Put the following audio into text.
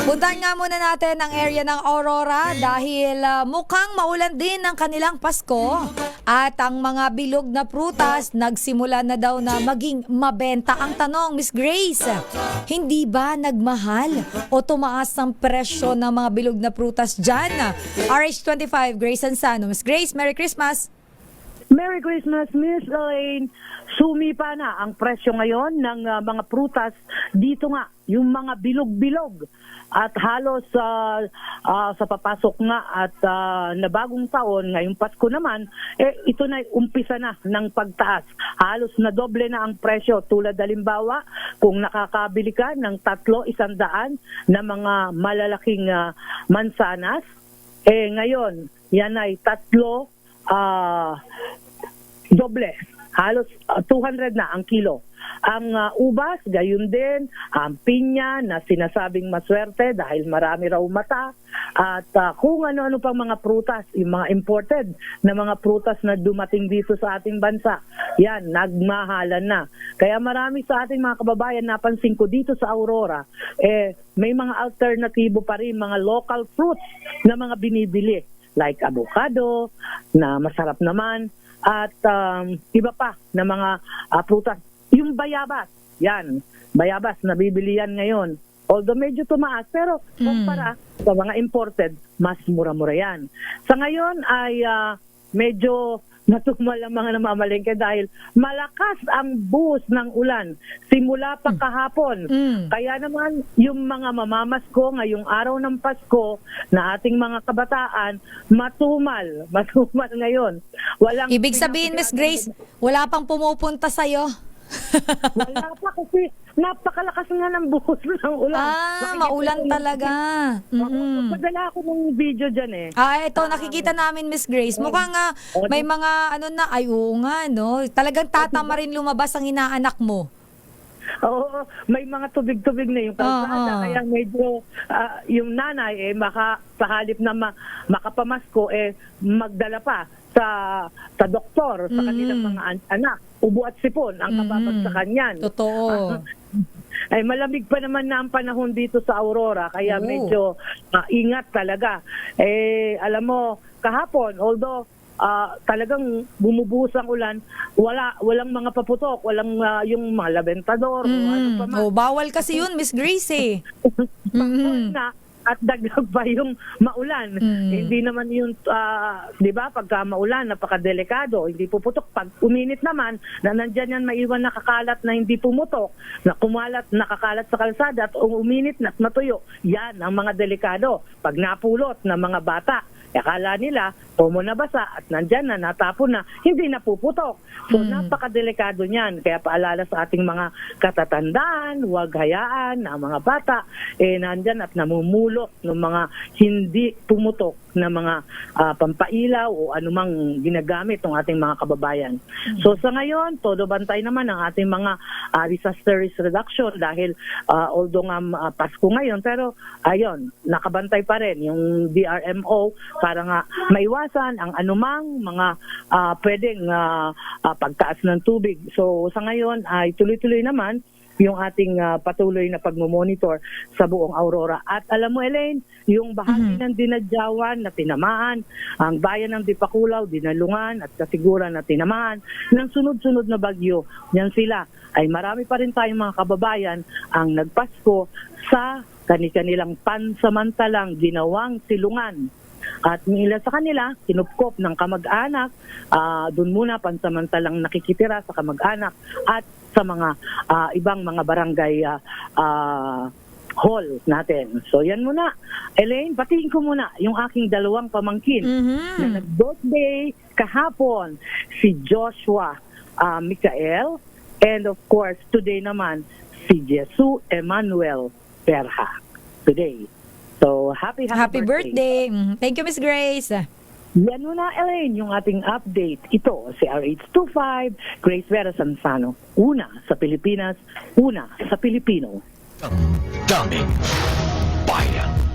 Puntahan nga muna natin ang area ng Aurora dahil mukhang maulan din ang kanilang Pasko at ang mga bilog na prutas nagsimula na daw na maging mabenta. Ang tanong, Miss Grace, hindi ba nagmahal o tumaas ang presyo ng mga bilog na prutas dyan? RH25, Grace Ansano. Miss Grace, Merry Christmas! Merry Christmas, Miss Elaine. Sumipa na ang presyo ngayon ng mga prutas dito nga, yung mga bilog-bilog. At halos sa papasok nga at na bagong taon, ngayong Pasko naman, ito na umpisa na ng pagtaas. Halos na doble na ang presyo. Tulad halimbawa, kung nakakabili ka ng 300 na mga malalaking mansanas, ngayon, yan ay doble. Halos 200 na ang kilo. Ang ubas, gayon din. Ang pinya na sinasabing maswerte dahil marami raw mata. At kung ano-ano pang mga prutas, yung mga imported na mga prutas na dumating dito sa ating bansa, yan, nagmahalan na. Kaya marami sa ating mga kababayan, napansin ko dito sa Aurora, may mga alternatibo pa rin, mga local fruits na mga binibili. Like avocado, na masarap naman, at iba pa na mga prutas. Yung bayabas, yan, bayabas, nabibili yan ngayon. Although medyo tumaas, pero kumpara sa mga imported, mas mura-mura yan. Sa ngayon ay medyo natumal ang mga namamalengke dahil malakas ang buhos ng ulan simula pa kahapon. Kaya naman yung mga mamamasko ngayong araw ng Pasko na ating mga kabataan, matumal ngayon. Walang Ibig sabihin, Miss Grace, wala pang pumupunta sa'yo? Wala pa kasi napakalakas nga ng buhos ng ulan. Maulan talaga. Padala ako ng video dyan Ito, nakikita namin, Miss Grace. Mukhang may mga, oo nga, no? Talagang tatama rin lumabas ang inaanak mo. Oo, may mga tubig-tubig na yung kalsada. Kaya medyo yung nanay, sa halip na makapamasko, magdala pa sa doktor, sa kanilang mga anak. Ubo at sipon ang kababagsakan yan. Totoo. Ay malamig pa naman na ang panahon dito sa Aurora, kaya medyo ingat talaga. Alam mo, kahapon, although talagang bumubuhos ang ulan, walang mga paputok, walang yung mga labentador, o ano pa man. Bawal kasi yun, Miss Grace Na, at dagdag pa yung maulan. Hindi naman yung, di ba, pagka maulan, napakadelikado, hindi puputok. Pag uminit naman, na nandyan yan maiwan nakakalat na hindi pumutok, na kumalat, nakakalat sa kalsada at uminit na at matuyo, yan ang mga delikado. Pag napulot ng mga bata, akala nila, nabasa at nandyan na, natapon na, hindi na puputok. So, napakadelikado niyan. Kaya paalala sa ating mga katatandaan, huwag hayaan na mga bata, nandyan at namumulot ng mga hindi pumutok na mga pampailaw o anumang ginagamit ng ating mga kababayan. So, sa ngayon, todo bantay naman ang ating mga disaster risk reduction dahil although nga Pasko ngayon, pero ayun, nakabantay pa rin yung DRMO para nga maiwasan ang anumang mga pwedeng pagtaas ng tubig. So sa ngayon ay tuloy-tuloy naman yung ating patuloy na pagmomonitor sa buong Aurora. At alam mo, Elaine, yung bahagi ng Dinadjawan na tinamaan, ang bayan ng Dipakulaw, Dinalungan at Kasiguran na tinamaan ng sunod-sunod na bagyo, yan sila ay marami pa rin tayong mga kababayan ang nagpasko sa kanilang pansamantalang ginawang silungan. At nila sa kanila, kinupkop ng kamag-anak, doon muna pansamantalang nakikitira sa kamag-anak at sa mga ibang mga barangay hall natin. So yan muna. Elaine, batiin ko muna yung aking dalawang pamangkin na nag-birthday kahapon, si Joshua Michael, and of course, today naman, si Jesus Emmanuel Perha. Today. So, happy birthday. Thank you, Miss Grace. Yan muna, Elaine, yung ating update. Ito, si RH25, Grace Vera Sansano. Una sa Pilipinas, una sa Pilipino. Dami.